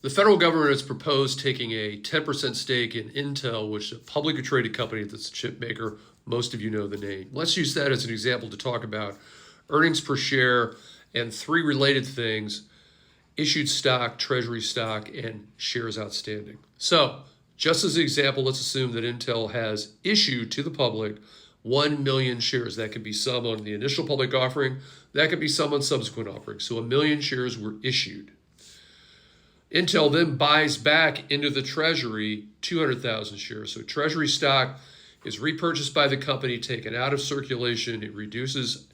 The federal government has proposed taking a 10% stake in Intel, which is a publicly traded company that's a chip maker. Most of you know the name. Let's use that as an example to talk about earnings per share and three related things: issued stock, treasury stock, and shares outstanding. So, just as an example, let's assume that Intel has issued to the public 1 million shares. That could be some on the initial public offering, that could be some on subsequent offerings. So 1 million shares were issued. Intel then buys back into the treasury 200,000 shares. So treasury stock is repurchased by the company, taken out of circulation. It reduces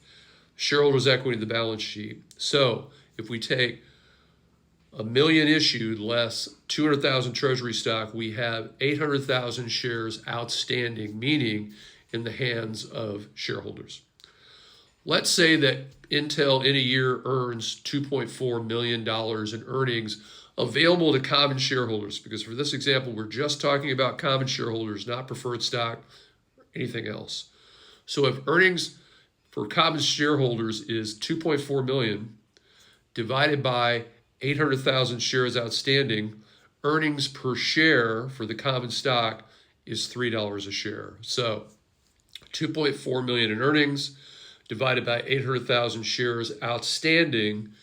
shareholders' equity in the balance sheet. So if we take 1 million issued less 200,000 treasury stock, we have 800,000 shares outstanding, meaning in the hands of shareholders. Let's say that Intel in a year earns $2.4 million in earnings available to common shareholders, because for this example, we're just talking about common shareholders, not preferred stock or anything else. So if earnings for common shareholders is 2.4 million divided by 800,000 shares outstanding, earnings per share for the common stock is $3 a share. So 2.4 million in earnings divided by 800,000 shares outstanding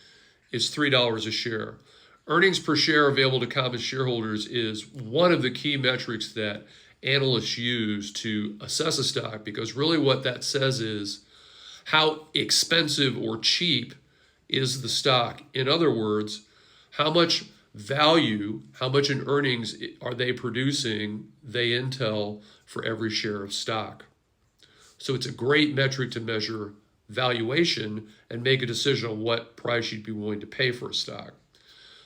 is $3 a share. Earnings per share available to common shareholders is one of the key metrics that analysts use to assess a stock, because really what that says is how expensive or cheap is the stock. In other words, how much value, how much in earnings are they producing, Intel, for every share of stock. So it's a great metric to measure valuation and make a decision on what price you'd be willing to pay for a stock.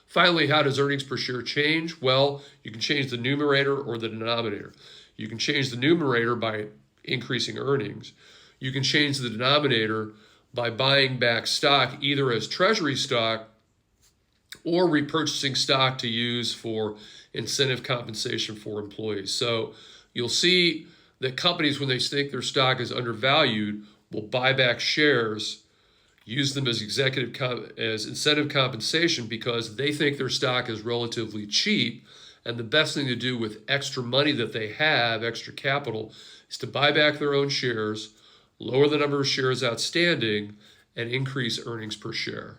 Finally, how does earnings per share change? Well, you can change the numerator or the denominator. You can change the numerator by increasing earnings. You can change the denominator by buying back stock, either as treasury stock or repurchasing stock to use for incentive compensation for employees. So you'll see that companies, when they think their stock is undervalued, will buy back shares, use them as incentive compensation, because they think their stock is relatively cheap, and the best thing to do with extra money that they have, extra capital, is to buy back their own shares, lower the number of shares outstanding, and increase earnings per share.